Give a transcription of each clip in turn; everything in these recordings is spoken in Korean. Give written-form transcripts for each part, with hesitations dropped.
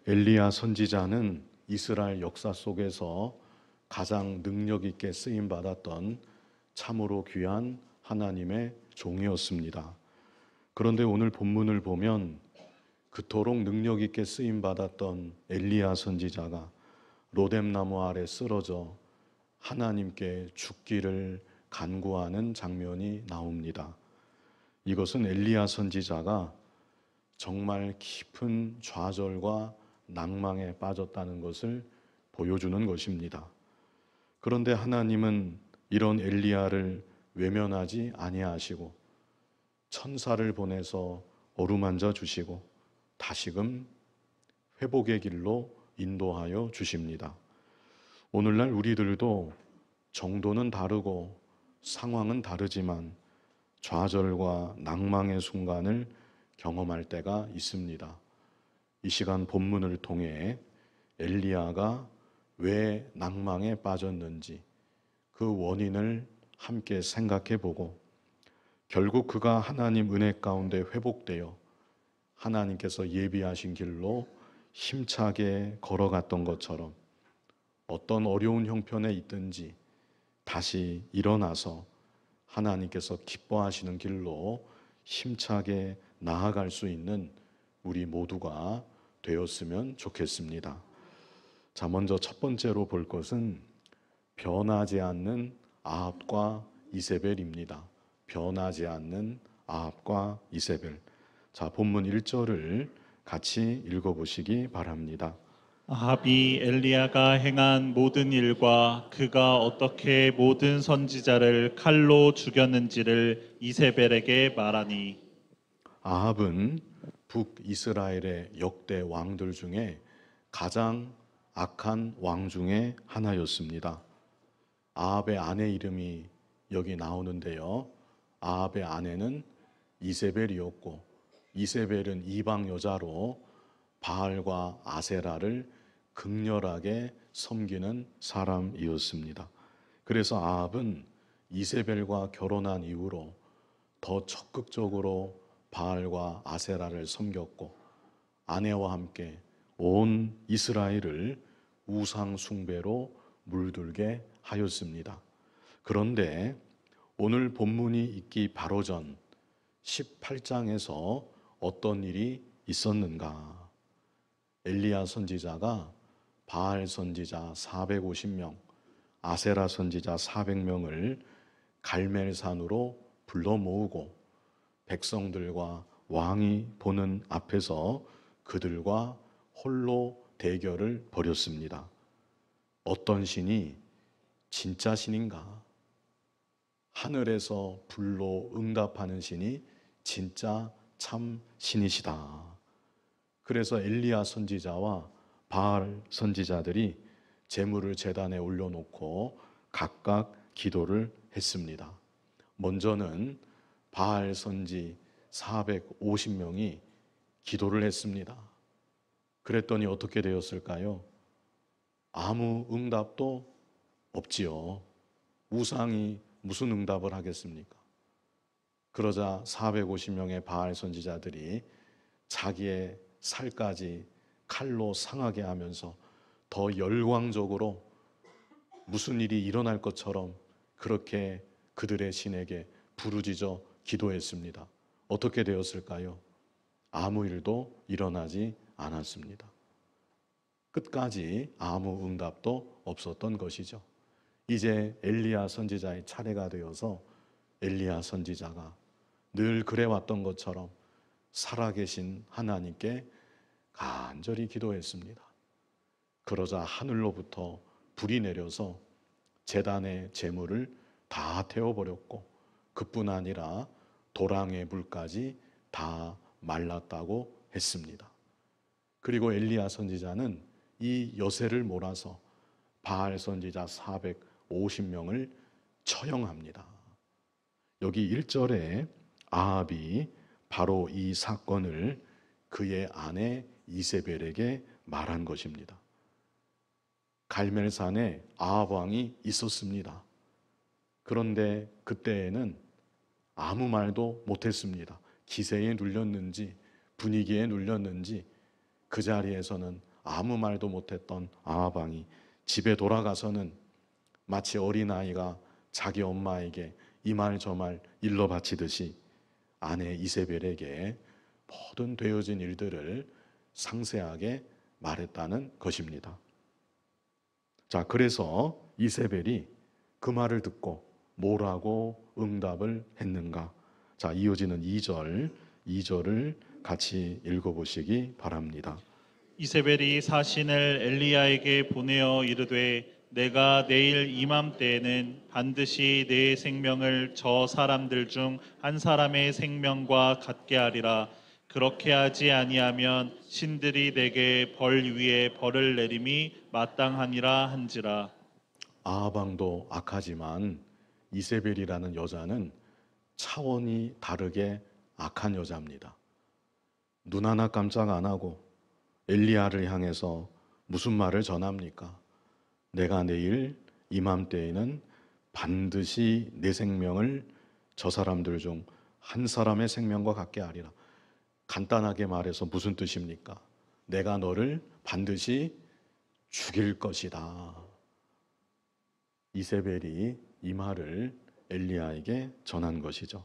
엘리야 선지자는 이스라엘 역사 속에서 가장 능력 있게 쓰임 받았던 참으로 귀한 하나님의 종이었습니다. 그런데 오늘 본문을 보면 그토록 능력 있게 쓰임 받았던 엘리야 선지자가 로뎀나무 아래 쓰러져 하나님께 죽기를 간구하는 장면이 나옵니다. 이것은 엘리야 선지자가 정말 깊은 좌절과 낭망에 빠졌다는 것을 보여주는 것입니다. 그런데 하나님은 이런 엘리야를 외면하지 아니하시고 천사를 보내서 어루만져 주시고 다시금 회복의 길로 인도하여 주십니다. 오늘날 우리들도 정도는 다르고 상황은 다르지만 좌절과 낭망의 순간을 경험할 때가 있습니다. 이 시간 본문을 통해 엘리야가 왜 낭망에 빠졌는지 그 원인을 함께 생각해 보고 결국 그가 하나님 은혜 가운데 회복되어 하나님께서 예비하신 길로 힘차게 걸어갔던 것처럼 어떤 어려운 형편에 있든지 다시 일어나서 하나님께서 기뻐하시는 길로 힘차게 나아갈 수 있는 우리 모두가 되었으면 좋겠습니다. 자, 먼저 첫 번째로 볼 것은 변하지 않는 아합과 이세벨입니다. 변하지 않는 아합과 이세벨. 자, 본문 1절을 같이 읽어보시기 바랍니다. 아합이 엘리야가 행한 모든 일과 그가 어떻게 모든 선지자를 칼로 죽였는지를 이세벨에게 말하니 아합은 북이스라엘의 역대 왕들 중에 가장 악한 왕 중에 하나였습니다. 아합의 아내 이름이 여기 나오는데요. 아합의 아내는 이세벨이었고 이세벨은 이방 여자로 바알과 아세라를 극렬하게 섬기는 사람이었습니다. 그래서 아합은 이세벨과 결혼한 이후로 더 적극적으로 바알과 아세라를 섬겼고 아내와 함께 온 이스라엘을 우상 숭배로 물들게 하였습니다. 그런데 오늘 본문이 있기 바로 전 18장에서 어떤 일이 있었는가? 엘리야 선지자가 바알 선지자 450명, 아세라 선지자 400명을 갈멜산으로 불러 모으고 백성들과 왕이 보는 앞에서 그들과 홀로 대결을 벌였습니다. 어떤 신이 진짜 신인가? 하늘에서 불로 응답하는 신이 진짜 참 신이시다. 그래서 엘리야 선지자와 바알 선지자들이 제물을 제단에 올려놓고 각각 기도를 했습니다. 먼저는 바알 선지 450명이 기도를 했습니다. 그랬더니 어떻게 되었을까요? 아무 응답도 없지요. 우상이 무슨 응답을 하겠습니까? 그러자 450명의 바알 선지자들이 자기의 살까지 칼로 상하게 하면서 더 열광적으로 무슨 일이 일어날 것처럼 그렇게 그들의 신에게 부르짖어 기도했습니다. 어떻게 되었을까요? 아무 일도 일어나지 않았습니다. 끝까지 아무 응답도 없었던 것이죠. 이제 엘리야 선지자의 차례가 되어서 엘리야 선지자가 늘 그래왔던 것처럼 살아계신 하나님께 간절히 기도했습니다. 그러자 하늘로부터 불이 내려서 제단의 제물을 다 태워버렸고 그뿐 아니라 도랑의 물까지 다 말랐다고 했습니다. 그리고 엘리야 선지자는 이 여세를 몰아서 바알 선지자 450명을 처형합니다. 여기 1절에 아합이 바로 이 사건을 그의 아내 이세벨에게 말한 것입니다. 갈멜산에 아합 왕이 있었습니다. 그런데 그때에는 아무 말도 못했습니다. 기세에 눌렸는지 분위기에 눌렸는지 그 자리에서는 아무 말도 못했던 아합 왕이 집에 돌아가서는 마치 어린아이가 자기 엄마에게 이 말 저 말 일러 바치듯이 아내 이세벨에게 모든 되어진 일들을 상세하게 말했다는 것입니다. 자, 그래서 이세벨이 그 말을 듣고 뭐라고 응답을 했는가? 자, 이어지는 2절을 같이 읽어보시기 바랍니다. 이세벨이 사신을 엘리야에게 보내어 이르되 내가 내일 이맘때에는 반드시 내 생명을 저 사람들 중 한 사람의 생명과 같게 하리라. 그렇게 하지 아니하면 신들이 내게 벌 위에 벌을 내림이 마땅하니라 한지라. 아합 왕도 악하지만 이세벨이라는 여자는 차원이 다르게 악한 여자입니다. 눈 하나 깜짝 안 하고 엘리야를 향해서 무슨 말을 전합니까? 내가 내일 이맘때에는 반드시 내 생명을 저 사람들 중 한 사람의 생명과 같게 하리라. 간단하게 말해서 무슨 뜻입니까? 내가 너를 반드시 죽일 것이다. 이세벨이 이 말을 엘리야에게 전한 것이죠.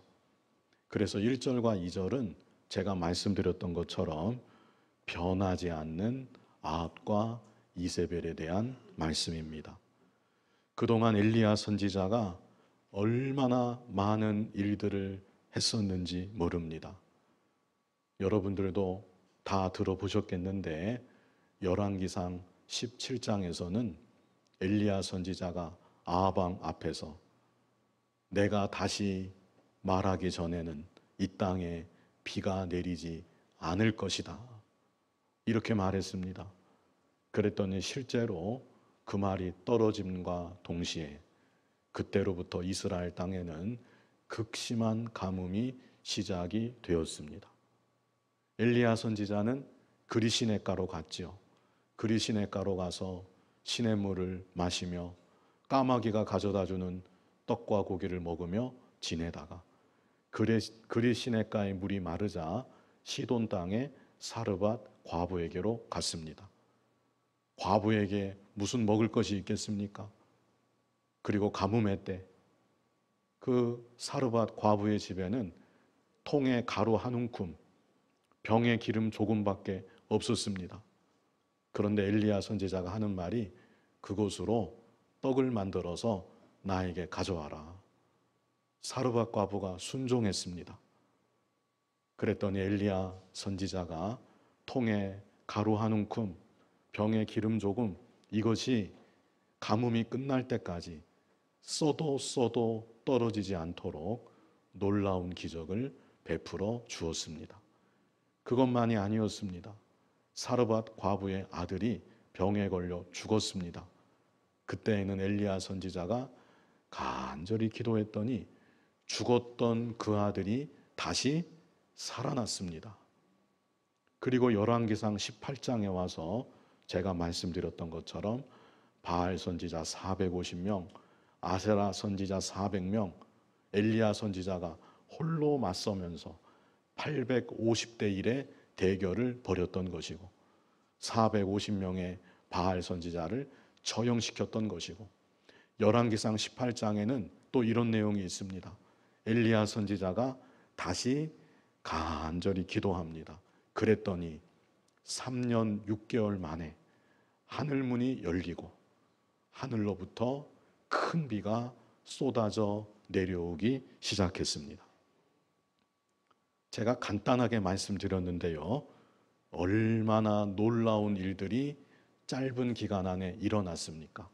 그래서 1절과 2절은 제가 말씀드렸던 것처럼 변하지 않는 아합과 이세벨에 대한 말씀입니다. 그동안 엘리야 선지자가 얼마나 많은 일들을 했었는지 모릅니다. 여러분들도 다 들어보셨겠는데 열왕기상 17장에서는 엘리야 선지자가 아합 왕 앞에서 내가 다시 말하기 전에는 이 땅에 비가 내리지 않을 것이다. 이렇게 말했습니다. 그랬더니 실제로 그 말이 떨어짐과 동시에 그때로부터 이스라엘 땅에는 극심한 가뭄이 시작이 되었습니다. 엘리야 선지자는 그리 시냇가로 갔지요. 그리 시냇가로 가서 시냇물을 마시며 까마귀가 가져다주는 떡과 고기를 먹으며 지내다가 그리 시냇가의 물이 마르자 시돈 땅의 사르밧 과부에게로 갔습니다. 과부에게 무슨 먹을 것이 있겠습니까? 그리고 가뭄의 때 그 사르밧 과부의 집에는 통에 가루 한 움큼, 병에 기름 조금밖에 없었습니다. 그런데 엘리야 선지자가 하는 말이 그곳으로 떡을 만들어서 나에게 가져와라. 사르밧 과부가 순종했습니다. 그랬더니 엘리야 선지자가 통에 가루 한 움큼, 병에 기름 조금, 이것이 가뭄이 끝날 때까지 써도 떨어지지 않도록 놀라운 기적을 베풀어 주었습니다. 그것만이 아니었습니다. 사르밧 과부의 아들이 병에 걸려 죽었습니다. 그때에는 엘리야 선지자가 간절히 기도했더니 죽었던 그 아들이 다시 살아났습니다. 그리고 열왕기상 18장에 와서 제가 말씀드렸던 것처럼 바알 선지자 450명, 아세라 선지자 400명, 엘리야 선지자가 홀로 맞서면서 850대 1의 대결을 벌였던 것이고 450명의 바알 선지자를 처형시켰던 것이고 열왕기상 18장에는 또 이런 내용이 있습니다. 엘리야 선지자가 다시 간절히 기도합니다. 그랬더니 3년 6개월 만에 하늘문이 열리고 하늘로부터 큰 비가 쏟아져 내려오기 시작했습니다. 제가 간단하게 말씀드렸는데요. 얼마나 놀라운 일들이 짧은 기간 안에 일어났습니까?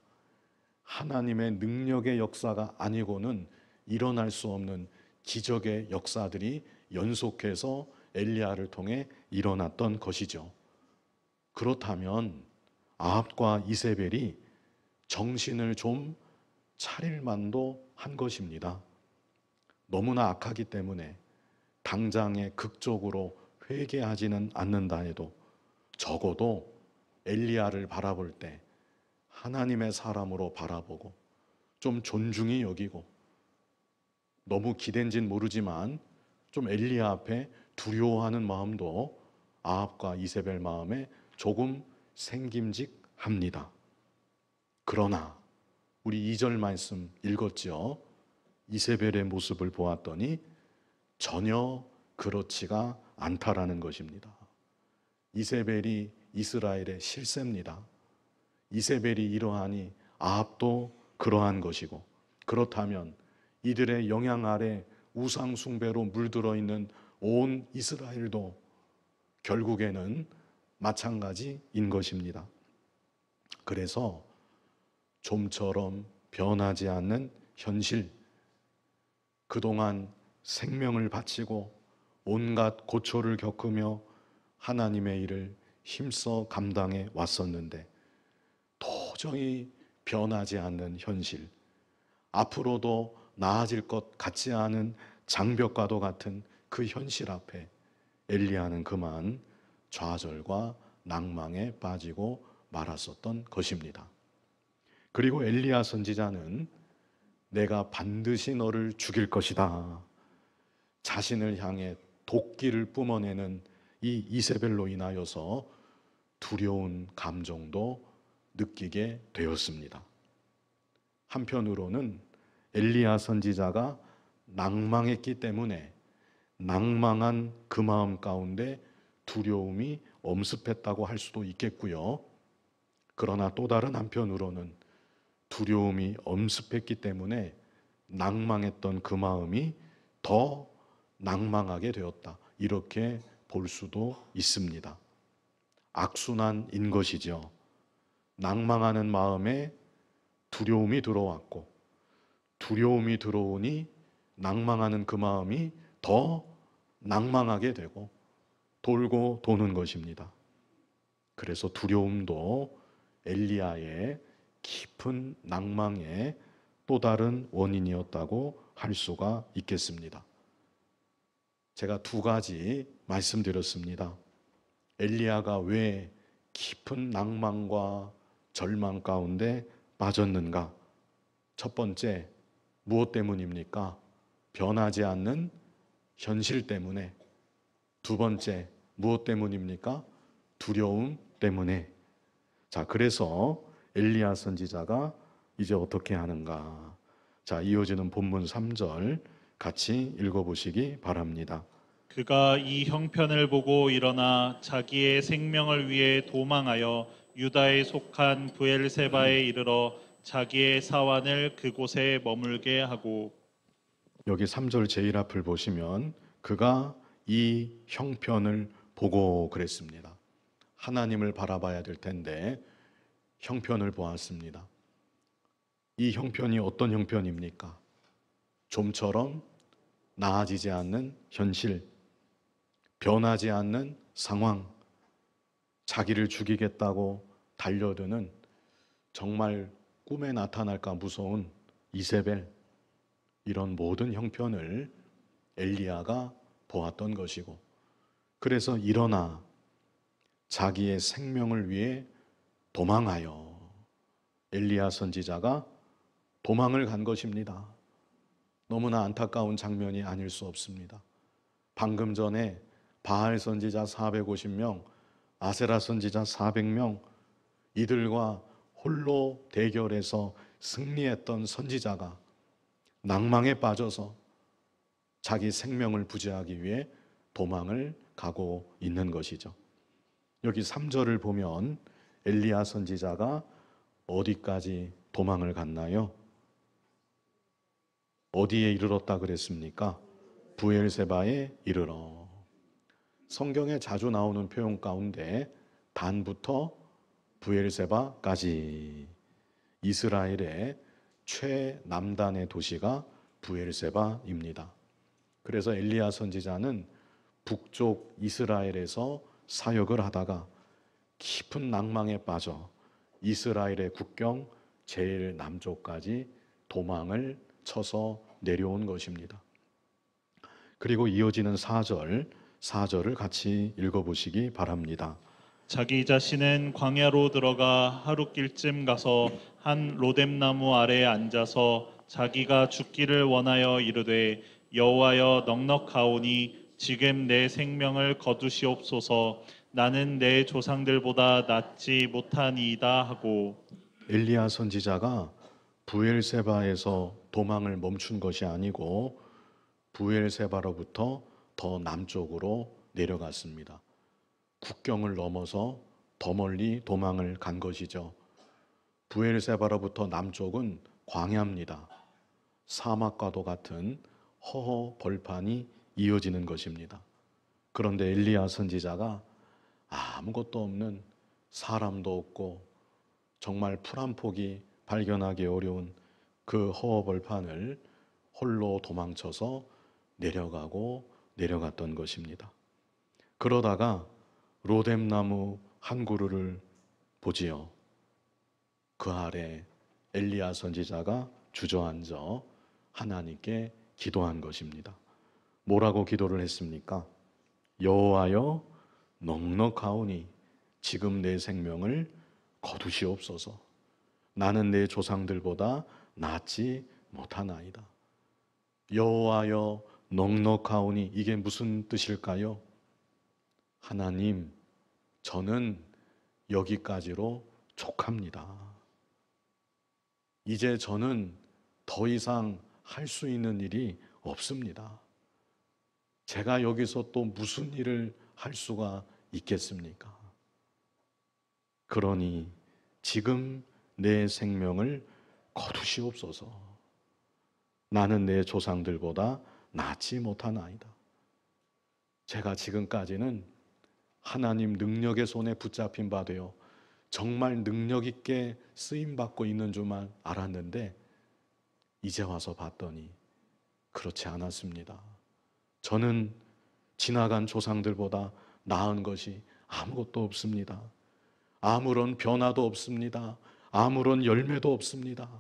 하나님의 능력의 역사가 아니고는 일어날 수 없는 기적의 역사들이 연속해서 엘리야를 통해 일어났던 것이죠. 그렇다면 아합과 이세벨이 정신을 좀 차릴 만도 한 것입니다. 너무나 악하기 때문에 당장에 극적으로 회개하지는 않는다 해도 적어도 엘리야를 바라볼 때 하나님의 사람으로 바라보고 좀 존중히 여기고 너무 기댄진 모르지만 좀 엘리야 앞에 두려워하는 마음도 아합과 이세벨 마음에 조금 생김직합니다. 그러나 우리 2절 말씀 읽었죠. 이세벨의 모습을 보았더니 전혀 그렇지가 않다라는 것입니다. 이세벨이 이스라엘의 실세입니다. 이세벨이 이러하니 아합도 그러한 것이고, 그렇다면 이들의 영향 아래 우상 숭배로 물들어 있는 온 이스라엘도 결국에는 마찬가지인 것입니다. 그래서 좀처럼 변하지 않는 현실, 그동안 생명을 바치고 온갖 고초를 겪으며 하나님의 일을 힘써 감당해 왔었는데 도저히 변하지 않는 현실, 앞으로도 나아질 것 같지 않은 장벽과도 같은 그 현실 앞에 엘리야는 그만 좌절과 낭망에 빠지고 말았었던 것입니다. 그리고 엘리야 선지자는 내가 반드시 너를 죽일 것이다, 자신을 향해 도끼를 뿜어내는 이 이세벨로 인하여서 두려운 감정도 느끼게 되었습니다. 한편으로는 엘리야 선지자가 낭망했기 때문에 낭망한 그 마음 가운데 두려움이 엄습했다고 할 수도 있겠고요. 그러나 또 다른 한편으로는 두려움이 엄습했기 때문에 낭망했던 그 마음이 더 낭망하게 되었다, 이렇게 볼 수도 있습니다. 악순환인 것이죠. 낭망하는 마음에 두려움이 들어왔고, 두려움이 들어오니 낭망하는 그 마음이 더 낭망하게 되고 돌고 도는 것입니다. 그래서 두려움도 엘리야의 깊은 낭망의 또 다른 원인이었다고 할 수가 있겠습니다. 제가 두 가지 말씀드렸습니다. 엘리야가 왜 깊은 낭망과 절망 가운데 빠졌는가? 첫 번째, 무엇 때문입니까? 변하지 않는 현실 때문에. 두 번째, 무엇 때문입니까? 두려움 때문에. 자, 그래서 엘리야 선지자가 이제 어떻게 하는가? 자, 이어지는 본문 3절 같이 읽어보시기 바랍니다. 그가 이 형편을 보고 일어나 자기의 생명을 위해 도망하여 유다에 속한 브엘세바에 이르러 자기의 사환을 그곳에 머물게 하고. 여기 3절 제일 앞을 보시면 그가 이 형편을 보고 그랬습니다. 하나님을 바라봐야 될 텐데 형편을 보았습니다. 이 형편이 어떤 형편입니까? 좀처럼 나아지지 않는 현실, 변하지 않는 상황, 자기를 죽이겠다고 달려드는 정말 꿈에 나타날까 무서운 이세벨, 이런 모든 형편을 엘리야가 보았던 것이고, 그래서 일어나 자기의 생명을 위해 도망하여, 엘리야 선지자가 도망을 간 것입니다. 너무나 안타까운 장면이 아닐 수 없습니다. 방금 전에 바알 선지자 450명, 아세라 선지자 400명, 이들과 홀로 대결해서 승리했던 선지자가 낭망에 빠져서 자기 생명을 부지하기 위해 도망을 가고 있는 것이죠. 여기 3절을 보면 엘리야 선지자가 어디까지 도망을 갔나요? 어디에 이르렀다 그랬습니까? 브엘세바에 이르러. 성경에 자주 나오는 표현 가운데 단부터 브엘세바까지, 이스라엘의 최남단의 도시가 브엘세바입니다. 그래서 엘리야 선지자는 북쪽 이스라엘에서 사역을 하다가 깊은 낭망에 빠져 이스라엘의 국경 제일 남쪽까지 도망을 쳐서 내려온 것입니다. 그리고 이어지는 4절을 같이 읽어보시기 바랍니다. 자기 자신은 광야로 들어가 하룻길쯤 가서 한 로뎀나무 아래에 앉아서 자기가 죽기를 원하여 이르되 여호와여 넉넉하오니 지금 내 생명을 거두시옵소서. 나는 내 조상들보다 낫지 못하니이다 하고 엘리야 선지자가 부엘세바에서 도망을 멈춘 것이 아니고 부엘세바로부터 더 남쪽으로 내려갔습니다. 국경을 넘어서 더 멀리 도망을 간 것이죠. 부엘세바로부터 남쪽은 광야입니다. 사막과도 같은 허허 벌판이 이어지는 것입니다. 그런데 엘리야 선지자가 아무것도 없는, 사람도 없고 정말 풀 한 폭이 발견하기 어려운 그 허허 벌판을 홀로 도망쳐서 내려갔던 것입니다. 그러다가 로뎀나무 한 그루를 보지요. 그 아래 엘리야 선지자가 주저앉아 하나님께 기도한 것입니다. 뭐라고 기도를 했습니까? 여호와여, 넉넉하오니 지금 내 생명을 거두시옵소서. 나는 내 조상들보다 낫지 못하나이다. 여호와여, 넉넉하오니 이게 무슨 뜻일까요? 하나님, 저는 여기까지로 족합니다. 이제 저는 더 이상 할 수 있는 일이 없습니다. 제가 여기서 또 무슨 일을 할 수가 있겠습니까? 그러니 지금 내 생명을 거두시옵소서. 나는 내 조상들보다 낫지 못하나이다. 제가 지금까지는 하나님 능력의 손에 붙잡힌 바 되어 정말 능력 있게 쓰임받고 있는 줄만 알았는데 이제 와서 봤더니 그렇지 않았습니다. 저는 지나간 조상들보다 나은 것이 아무것도 없습니다. 아무런 변화도 없습니다. 아무런 열매도 없습니다.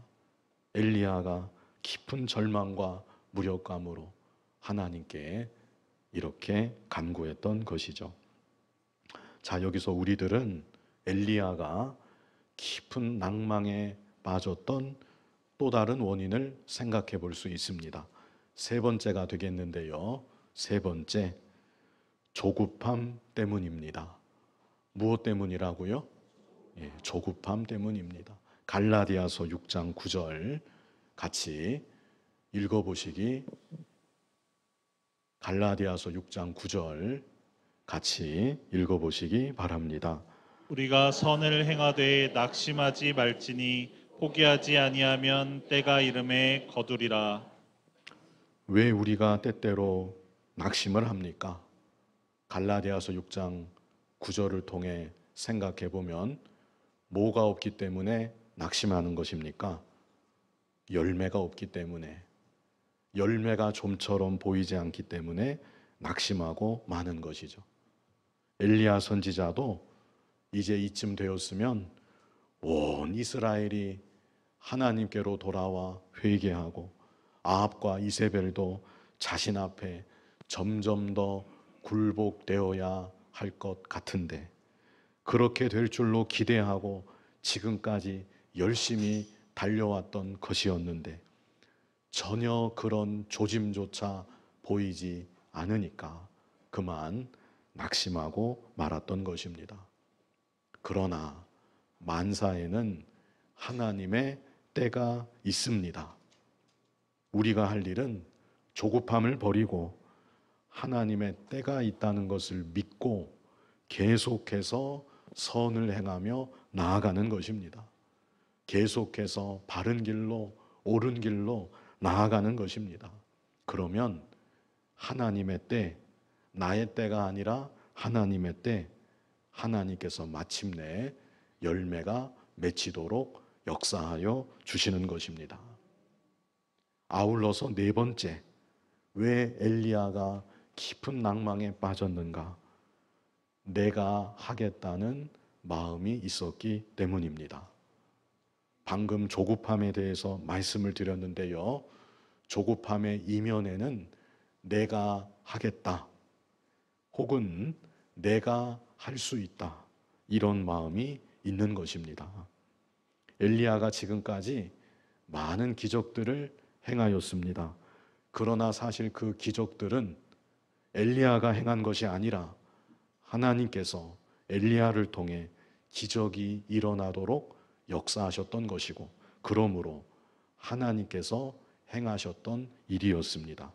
엘리야가 깊은 절망과 무력감으로 하나님께 이렇게 간구했던 것이죠. 자, 여기서 우리들은 엘리야가 깊은 낭망에 빠졌던 또 다른 원인을 생각해 볼 수 있습니다. 세 번째가 되겠는데요. 세 번째, 조급함 때문입니다. 무엇 때문이라고요? 조급함 때문입니다. 갈라디아서 6장 9절 같이 읽어보시기. 갈라디아서 6장 9절 같이 읽어보시기 바랍니다. 우리가 선을 행하되 낙심하지 말지니 포기하지 아니하면 때가 이름에 거두리라. 왜 우리가 때때로 낙심을 합니까? 갈라디아서 6장 9절을 통해 생각해 보면 뭐가 없기 때문에 낙심하는 것입니까? 열매가 없기 때문에, 열매가 좀처럼 보이지 않기 때문에 낙심하고 마는 것이죠. 엘리야 선지자도 이제 이쯤 되었으면 온 이스라엘이 하나님께로 돌아와 회개하고 아합과 이세벨도 자신 앞에 점점 더 굴복되어야 할 것 같은데 그렇게 될 줄로 기대하고 지금까지 열심히 달려왔던 것이었는데 전혀 그런 조짐조차 보이지 않으니까 그만 낙심하고 말았던 것입니다. 그러나 만사에는 하나님의 때가 있습니다. 우리가 할 일은 조급함을 버리고 하나님의 때가 있다는 것을 믿고 계속해서 선을 행하며 나아가는 것입니다. 계속해서 바른 길로, 옳은 길로 나아가는 것입니다. 그러면 하나님의 때, 나의 때가 아니라 하나님의 때, 하나님께서 마침내 열매가 맺히도록 역사하여 주시는 것입니다. 아울러서 네 번째, 왜 엘리야가 깊은 낭망에 빠졌는가? 내가 하겠다는 마음이 있었기 때문입니다. 방금 조급함에 대해서 말씀을 드렸는데요. 조급함의 이면에는 내가 하겠다, 혹은 내가 할 수 있다, 이런 마음이 있는 것입니다. 엘리야가 지금까지 많은 기적들을 행하였습니다. 그러나 사실 그 기적들은 엘리야가 행한 것이 아니라 하나님께서 엘리야를 통해 기적이 일어나도록 역사하셨던 것이고, 그러므로 하나님께서 행하셨던 일이었습니다.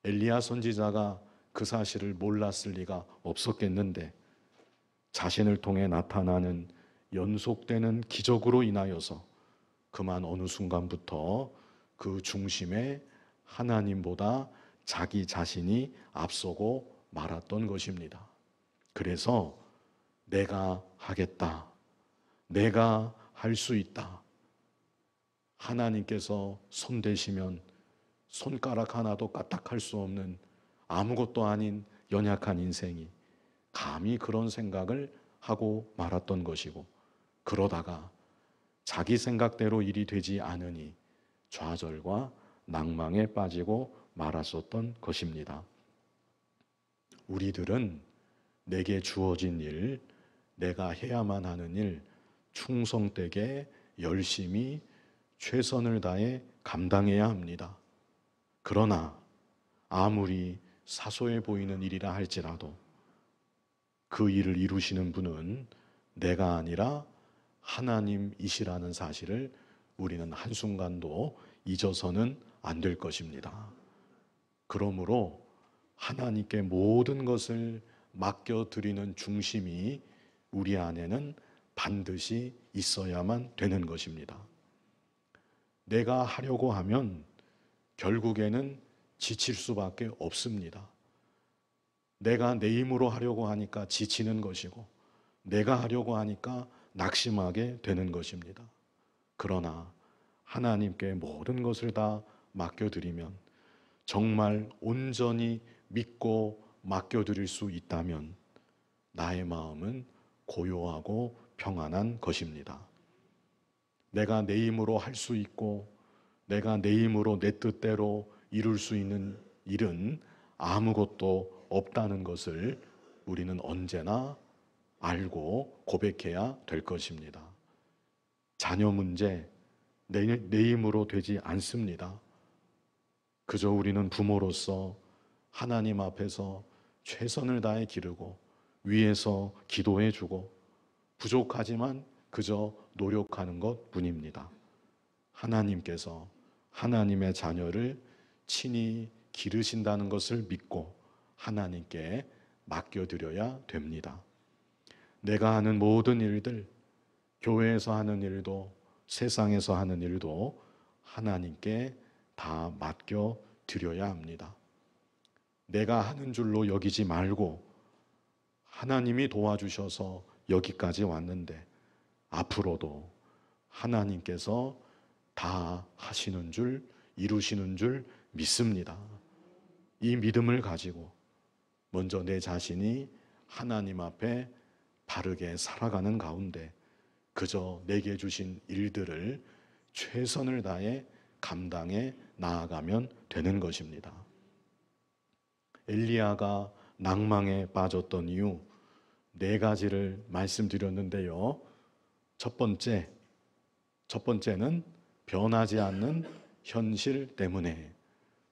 엘리야 선지자가 그 사실을 몰랐을 리가 없었겠는데, 자신을 통해 나타나는 연속되는 기적으로 인하여서 그만 어느 순간부터 그 중심에 하나님보다 자기 자신이 앞서고 말았던 것입니다. 그래서 내가 하겠다, 내가 할 수 있다, 하나님께서 손 대시면 손가락 하나도 까딱할 수 없는 아무것도 아닌 연약한 인생이 감히 그런 생각을 하고 말았던 것이고, 그러다가 자기 생각대로 일이 되지 않으니 좌절과 낭망에 빠지고 말았었던 것입니다. 우리들은 내게 주어진 일, 내가 해야만 하는 일, 충성되게 열심히 최선을 다해 감당해야 합니다. 그러나 아무리 사소해 보이는 일이라 할지라도 그 일을 이루시는 분은 내가 아니라 하나님이시라는 사실을 우리는 한순간도 잊어서는 안 될 것입니다. 그러므로 하나님께 모든 것을 맡겨드리는 중심이 우리 안에는 반드시 있어야만 되는 것입니다. 내가 하려고 하면 결국에는 지칠 수밖에 없습니다. 내가 내 힘으로 하려고 하니까 지치는 것이고, 내가 하려고 하니까 낙심하게 되는 것입니다. 그러나 하나님께 모든 것을 다 맡겨드리면, 정말 온전히 믿고 맡겨드릴 수 있다면 나의 마음은 고요하고 평안한 것입니다. 내가 내 힘으로 할 수 있고, 내가 내 힘으로 내 뜻대로 이룰 수 있는 일은 아무것도 없다는 것을 우리는 언제나 알고 고백해야 될 것입니다. 자녀 문제, 내 힘으로 되지 않습니다. 그저 우리는 부모로서 하나님 앞에서 최선을 다해 기르고 위에서 기도해 주고 부족하지만 그저 노력하는 것 뿐입니다. 하나님께서 하나님의 자녀를 친히 기르신다는 것을 믿고 하나님께 맡겨드려야 됩니다. 내가 하는 모든 일들, 교회에서 하는 일도 세상에서 하는 일도 하나님께 다 맡겨드려야 합니다. 내가 하는 줄로 여기지 말고 하나님이 도와주셔서 여기까지 왔는데 앞으로도 하나님께서 다 하시는 줄, 이루시는 줄 믿습니다. 이 믿음을 가지고 먼저 내 자신이 하나님 앞에 바르게 살아가는 가운데 그저 내게 주신 일들을 최선을 다해 감당해 나아가면 되는 것입니다. 엘리야가 낭망에 빠졌던 이유 4가지를 말씀드렸는데요. 첫 번째는 변하지 않는 현실 때문에,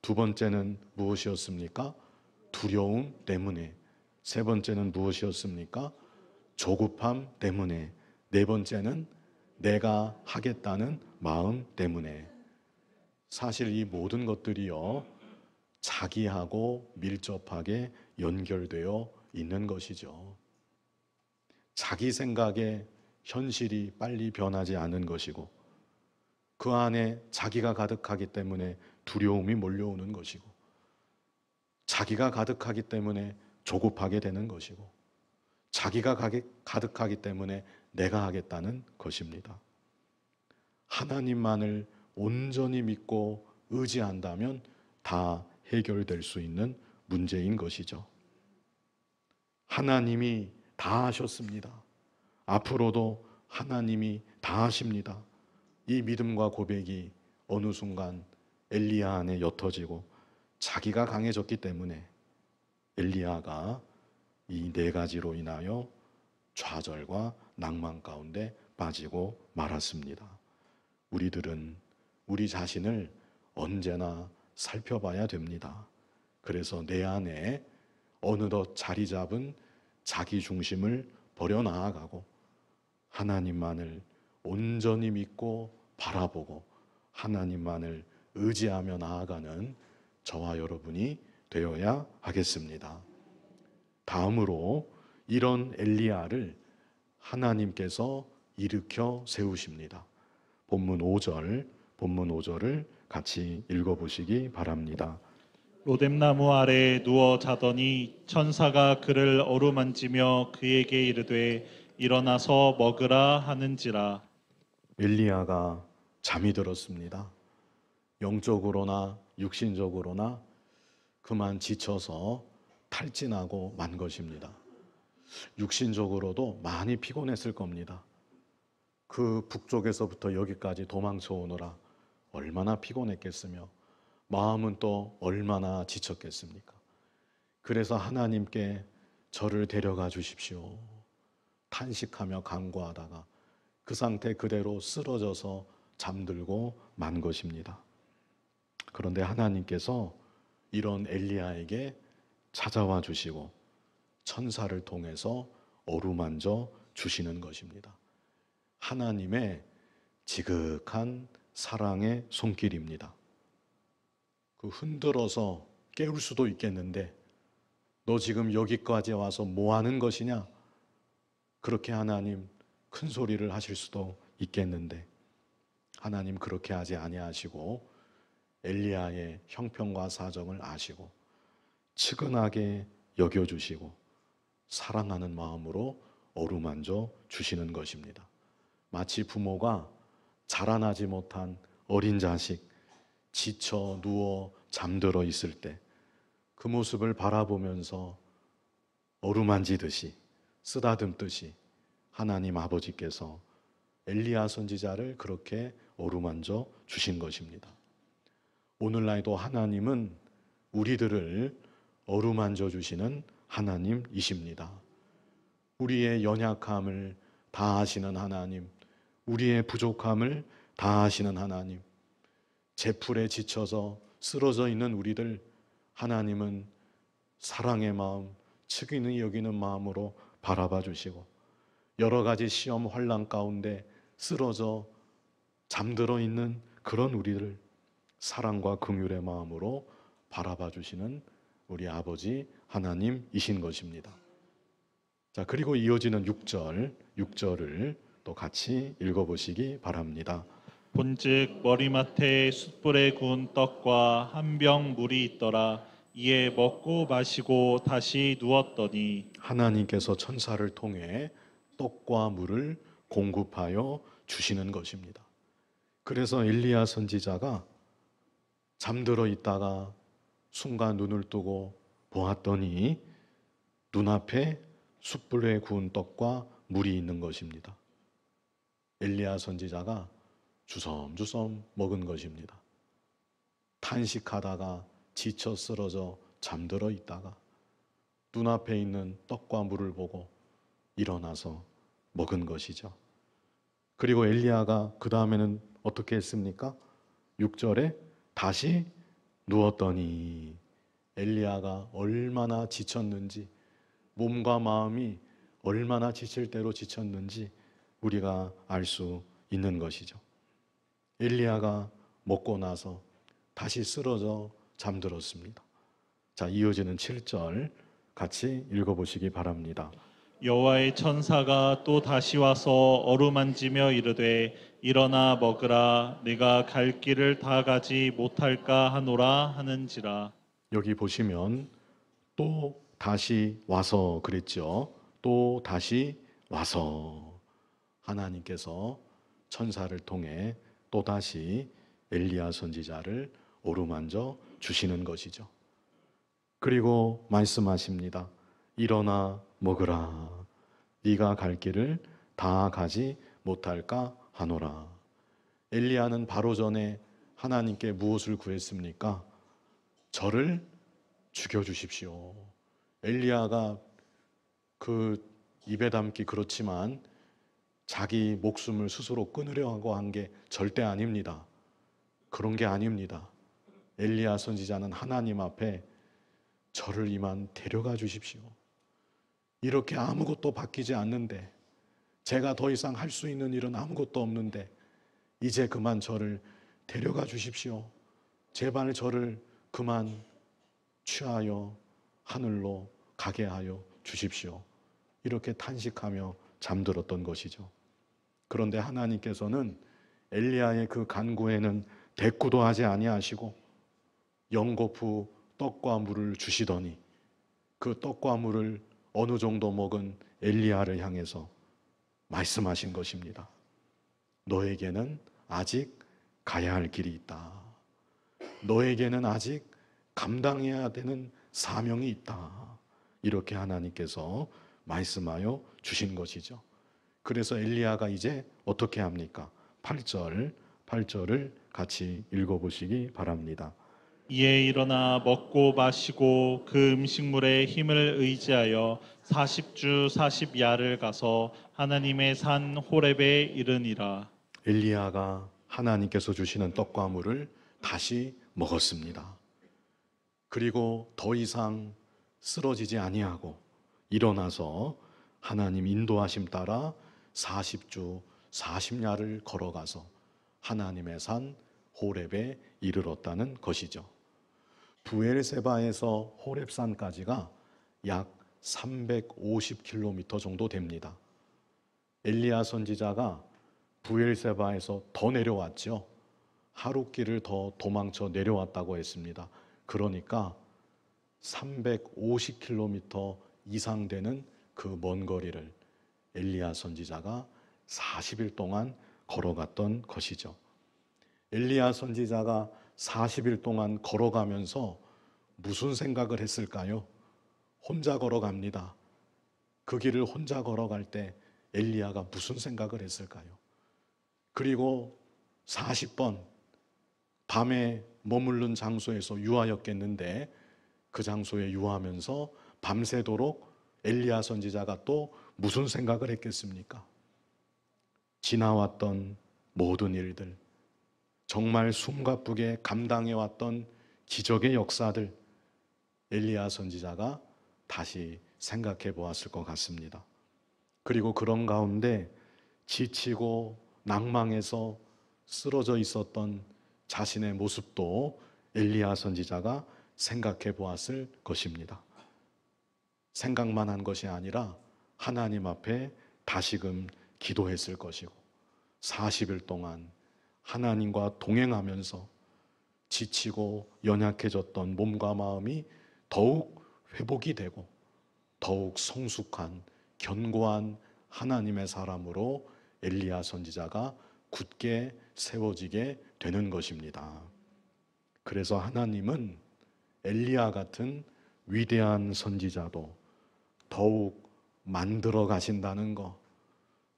두 번째는 무엇이었습니까? 두려움 때문에, 세 번째는 무엇이었습니까? 조급함 때문에, 네 번째는 내가 하겠다는 마음 때문에. 사실 이 모든 것들이요, 자기하고 밀접하게 연결되어 있는 것이죠. 자기 생각에 현실이 빨리 변하지 않은 것이고, 그 안에 자기가 가득하기 때문에 두려움이 몰려오는 것이고, 자기가 가득하기 때문에 조급하게 되는 것이고, 자기가 가득하기 때문에 내가 하겠다는 것입니다. 하나님만을 온전히 믿고 의지한다면 다 해결될 수 있는 문제인 것이죠. 하나님이 다 하셨습니다. 앞으로도 하나님이 다 하십니다. 이 믿음과 고백이 어느 순간 엘리야 안에 옅어지고 자기가 강해졌기 때문에 엘리야가 이 4가지로 인하여 좌절과 낭만 가운데 빠지고 말았습니다. 우리들은 우리 자신을 언제나 살펴봐야 됩니다. 그래서 내 안에 어느덧 자리 잡은 자기 중심을 버려 나아가고 하나님만을 온전히 믿고 바라보고 하나님만을 의지하며 나아가는 저와 여러분이 되어야 하겠습니다. 다음으로 이런 엘리야를 하나님께서 일으켜 세우십니다. 본문 5절을 같이 읽어보시기 바랍니다. 로뎀나무 아래에 누워 자더니 천사가 그를 어루만지며 그에게 이르되 일어나서 먹으라 하는지라. 엘리야가 잠이 들었습니다. 영적으로나 육신적으로나 그만 지쳐서 탈진하고 만 것입니다. 육신적으로도 많이 피곤했을 겁니다. 그 북쪽에서부터 여기까지 도망쳐 오느라 얼마나 피곤했겠으며 마음은 또 얼마나 지쳤겠습니까? 그래서 하나님께 저를 데려가 주십시오. 탄식하며 간구하다가 그 상태 그대로 쓰러져서 잠들고 만 것입니다. 그런데 하나님께서 이런 엘리야에게 찾아와 주시고 천사를 통해서 어루만져 주시는 것입니다. 하나님의 지극한 사랑의 손길입니다. 그 흔들어서 깨울 수도 있겠는데 너 지금 여기까지 와서 뭐 하는 것이냐? 그렇게 하나님 큰 소리를 하실 수도 있겠는데 하나님 그렇게 하지 아니하시고 엘리야의 형편과 사정을 아시고 측은하게 여겨주시고 사랑하는 마음으로 어루만져 주시는 것입니다. 마치 부모가 자라나지 못한 어린 자식 지쳐 누워 잠들어 있을 때 그 모습을 바라보면서 어루만지듯이 쓰다듬듯이 하나님 아버지께서 엘리야 선지자를 그렇게 어루만져 주신 것입니다. 오늘날도 하나님은 우리들을 어루만져 주시는 하나님이십니다. 우리의 연약함을 다 아시는 하나님, 우리의 부족함을 다 아시는 하나님, 제풀에 지쳐서 쓰러져 있는 우리들 하나님은 사랑의 마음, 측은히 여기는 마음으로 바라봐 주시고 여러 가지 시험 환난 가운데 쓰러져 잠들어 있는 그런 우리를 사랑과 긍휼의 마음으로 바라봐 주시는 우리 아버지 하나님이신 것입니다. 자, 그리고 이어지는 6절을 또 같이 읽어보시기 바랍니다. 본즉 머리맡에 숯불에 구운 떡과 한 병 물이 있더라. 이에 먹고 마시고 다시 누웠더니 하나님께서 천사를 통해 떡과 물을 공급하여 주시는 것입니다. 그래서 엘리야 선지자가 잠들어 있다가 순간 눈을 뜨고 보았더니 눈앞에 숯불에 구운 떡과 물이 있는 것입니다. 엘리야 선지자가 주섬주섬 먹은 것입니다. 탄식하다가 지쳐 쓰러져 잠들어 있다가 눈앞에 있는 떡과 물을 보고 일어나서 먹은 것이죠. 그리고 엘리야가 그 다음에는 어떻게 했습니까? 6절에 다시 누웠더니 엘리야가 얼마나 지쳤는지 몸과 마음이 얼마나 지칠 대로 지쳤는지 우리가 알 수 있는 것이죠. 엘리야가 먹고 나서 다시 쓰러져 잠들었습니다. 자, 이어지는 7절 같이 읽어보시기 바랍니다. 여호와의 천사가 또 다시 와서 어루만지며 이르되 일어나 먹으라. 내가 갈 길을 다 가지 못할까 하노라 하는지라. 여기 보시면 또 다시 와서 그랬죠. 또 다시 와서 하나님께서 천사를 통해 또 다시 엘리야 선지자를 어루만져 주시는 것이죠. 그리고 말씀하십니다. 일어나 먹으라. 네가 갈 길을 다 가지 못할까 하노라. 엘리야는 바로 전에 하나님께 무엇을 구했습니까? 저를 죽여주십시오. 엘리야가 그 입에 담기 그렇지만 자기 목숨을 스스로 끊으려고 한 게 절대 아닙니다. 그런 게 아닙니다. 엘리야 선지자는 하나님 앞에 저를 이만 데려가 주십시오. 이렇게 아무것도 바뀌지 않는데, 제가 더 이상 할 수 있는 일은 아무것도 없는데 이제 그만 저를 데려가 주십시오. 제발 저를 그만 취하여 하늘로 가게 하여 주십시오. 이렇게 탄식하며 잠들었던 것이죠. 그런데 하나님께서는 엘리야의 그 간구에는 대꾸도 하지 아니하시고 연거푸 떡과 물을 주시더니 그 떡과 물을 어느 정도 먹은 엘리야를 향해서 말씀하신 것입니다. 너에게는 아직 가야 할 길이 있다. 너에게는 아직 감당해야 되는 사명이 있다. 이렇게 하나님께서 말씀하여 주신 것이죠. 그래서 엘리야가 이제 어떻게 합니까? 8절을 같이 읽어보시기 바랍니다. 이에 일어나 먹고 마시고 그 음식물에 힘을 의지하여 40주 40야를 가서 하나님의 산 호렙에 이르니라. 엘리야가 하나님께서 주시는 떡과 물을 다시 먹었습니다. 그리고 더 이상 쓰러지지 아니하고 일어나서 하나님 인도하심 따라 40주 40야를 걸어가서 하나님의 산 호렙에 이르렀다는 것이죠. 부엘세바에서 호렙산까지가 약 350km 정도 됩니다. 엘리야 선지자가 부엘세바에서 더 내려왔죠. 하룻길을 더 도망쳐 내려왔다고 했습니다. 그러니까 350km 이상 되는 그 먼 거리를 엘리야 선지자가 40일 동안 걸어갔던 것이죠. 엘리야 선지자가 40일 동안 걸어가면서 무슨 생각을 했을까요? 혼자 걸어갑니다. 그 길을 혼자 걸어갈 때 엘리야가 무슨 생각을 했을까요? 그리고 40번 밤에 머무른 장소에서 유하였겠는데 그 장소에 유하면서 밤새도록 엘리야 선지자가 또 무슨 생각을 했겠습니까? 지나왔던 모든 일들, 정말 숨가쁘게 감당해왔던 기적의 역사들, 엘리야 선지자가 다시 생각해 보았을 것 같습니다. 그리고 그런 가운데 지치고 낭망해서 쓰러져 있었던 자신의 모습도 엘리야 선지자가 생각해 보았을 것입니다. 생각만 한 것이 아니라 하나님 앞에 다시금 기도했을 것이고 40일 동안 하나님과 동행하면서 지치고 연약해졌던 몸과 마음이 더욱 회복이 되고 더욱 성숙한 견고한 하나님의 사람으로 엘리야 선지자가 굳게 세워지게 되는 것입니다. 그래서 하나님은 엘리야 같은 위대한 선지자도 더욱 만들어 가신다는 것,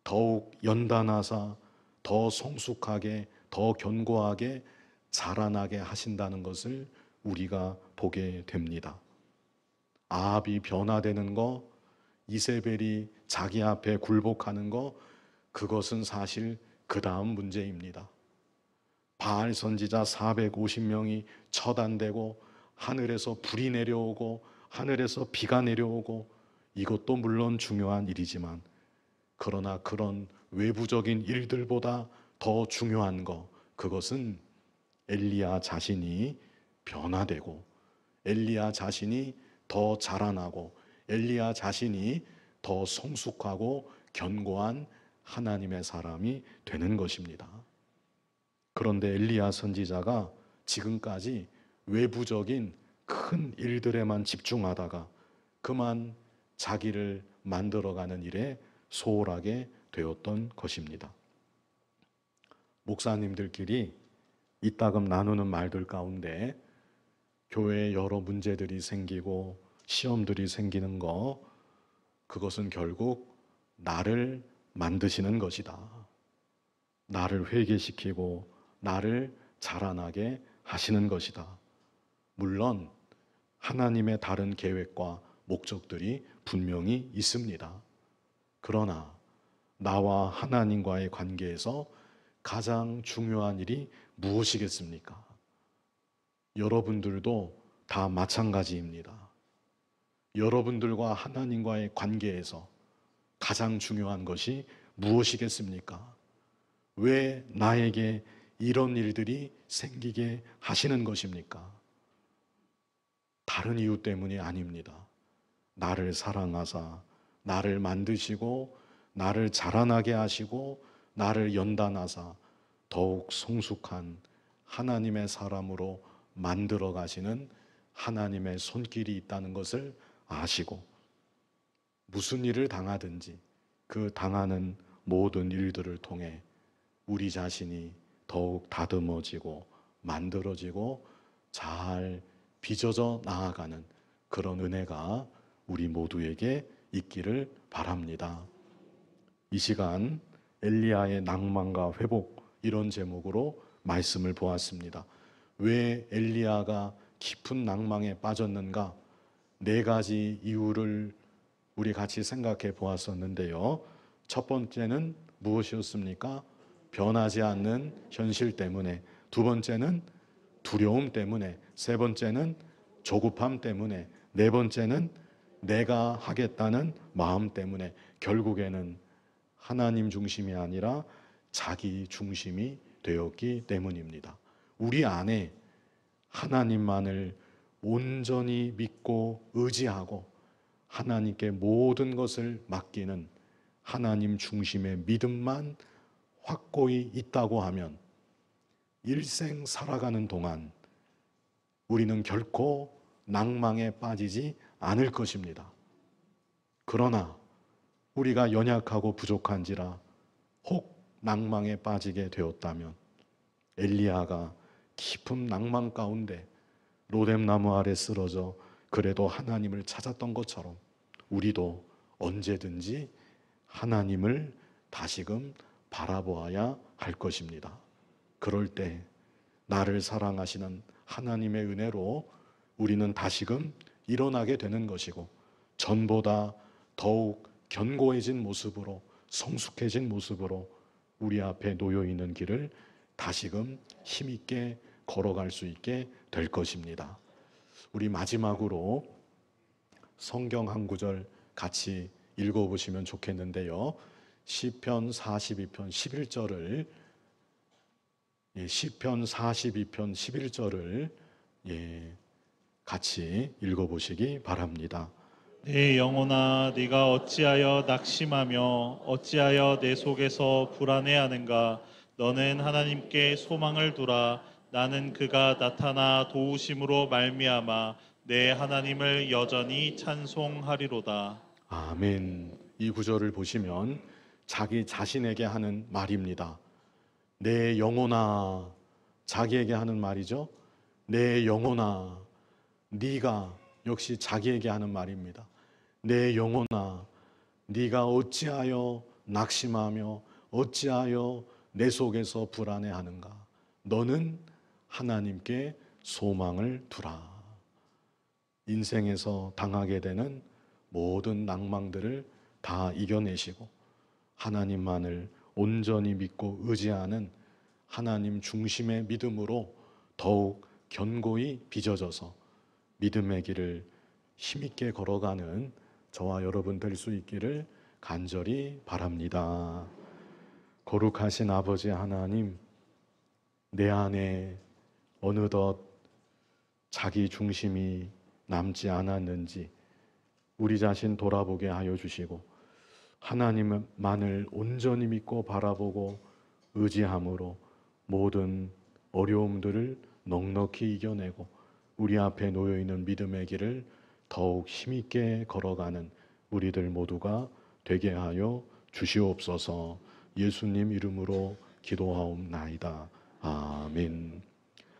더욱 연단하사 더 성숙하게, 더 견고하게 자라나게 하신다는 것을 우리가 보게 됩니다. 아합이 변화되는 거, 이세벨이 자기 앞에 굴복하는 거, 그것은 사실 그 다음 문제입니다. 바알 선지자 450명이 처단되고 하늘에서 불이 내려오고 하늘에서 비가 내려오고 이것도 물론 중요한 일이지만 그러나 그런 외부적인 일들보다 더 중요한 거, 그것은 엘리야 자신이 변화되고 엘리야 자신이 더 자라나고 엘리야 자신이 더 성숙하고 견고한 하나님의 사람이 되는 것입니다. 그런데 엘리야 선지자가 지금까지 외부적인 큰 일들에만 집중하다가 그만 자기를 만들어가는 일에 소홀하게 되었던 것입니다. 목사님들끼리 이따금 나누는 말들 가운데 교회에 여러 문제들이 생기고 시험들이 생기는 거, 그것은 결국 나를 만드시는 것이다. 나를 회개시키고 나를 자라나게 하시는 것이다. 물론 하나님의 다른 계획과 목적들이 분명히 있습니다. 그러나 나와 하나님과의 관계에서 가장 중요한 일이 무엇이겠습니까? 여러분들도 다 마찬가지입니다. 여러분들과 하나님과의 관계에서 가장 중요한 것이 무엇이겠습니까? 왜 나에게 이런 일들이 생기게 하시는 것입니까? 다른 이유 때문이 아닙니다. 나를 사랑하사 나를 만드시고 나를 자라나게 하시고 나를 연단하사 더욱 성숙한 하나님의 사람으로 만들어 가시는 하나님의 손길이 있다는 것을 아시고, 무슨 일을 당하든지 그 당하는 모든 일들을 통해 우리 자신이 더욱 다듬어지고 만들어지고 잘 빚어져 나아가는 그런 은혜가 우리 모두에게 있기를 바랍니다. 이 시간 엘리야의 낭만과 회복, 이런 제목으로 말씀을 보았습니다. 왜 엘리야가 깊은 낭망에 빠졌는가? 4가지 이유를 우리 같이 생각해 보았었는데요. 첫 번째는 무엇이었습니까? 변하지 않는 현실 때문에. 두 번째는 두려움 때문에. 세 번째는 조급함 때문에. 네 번째는 내가 하겠다는 마음 때문에. 결국에는 하나님 중심이 아니라 자기 중심이 되었기 때문입니다. 우리 안에 하나님만을 온전히 믿고 의지하고 하나님께 모든 것을 맡기는 하나님 중심의 믿음만 확고히 있다고 하면 일생 살아가는 동안 우리는 결코 낭망에 빠지지 않을 것입니다. 그러나 우리가 연약하고 부족한지라 혹 낭망에 빠지게 되었다면, 엘리야가 깊은 낭망 가운데 로뎀나무 아래 쓰러져 그래도 하나님을 찾았던 것처럼 우리도 언제든지 하나님을 다시금 바라보아야 할 것입니다. 그럴 때 나를 사랑하시는 하나님의 은혜로 우리는 다시금 일어나게 되는 것이고, 전보다 더욱 견고해진 모습으로, 성숙해진 모습으로 우리 앞에 놓여 있는 길을 다시금 힘있게 걸어갈 수 있게 될 것입니다. 우리 마지막으로 성경 한 구절 같이 읽어보시면 좋겠는데요. 시편 42편 11절을 시편 42편 11절을 같이 읽어보시기 바랍니다. 내 영혼아, 네가 어찌하여 낙심하며 어찌하여 내 속에서 불안해하는가? 너는 하나님께 소망을 두라. 나는 그가 나타나 도우심으로 말미암아 내 하나님을 여전히 찬송하리로다. 아멘. 이 구절을 보시면 자기 자신에게 하는 말입니다. 내 영혼아, 자기에게 하는 말이죠. 내 영혼아, 네가, 역시 자기에게 하는 말입니다. 내 영혼아, 네가 어찌하여 낙심하며 어찌하여 내 속에서 불안해하는가? 너는 하나님께 소망을 두라. 인생에서 당하게 되는 모든 낭망들을 다 이겨내시고 하나님만을 온전히 믿고 의지하는 하나님 중심의 믿음으로 더욱 견고히 빚어져서 믿음의 길을 힘있게 걸어가는 저와 여러분 될 수 있기를 간절히 바랍니다. 거룩하신 아버지 하나님, 내 안에 어느덧 자기 중심이 남지 않았는지 우리 자신 돌아보게 하여 주시고, 하나님만을 온전히 믿고 바라보고 의지함으로 모든 어려움들을 넉넉히 이겨내고 우리 앞에 놓여 있는 믿음의 길을 더욱 힘있게 걸어가는 우리들 모두가 되게 하여 주시옵소서. 예수님 이름으로 기도하옵나이다. 아멘.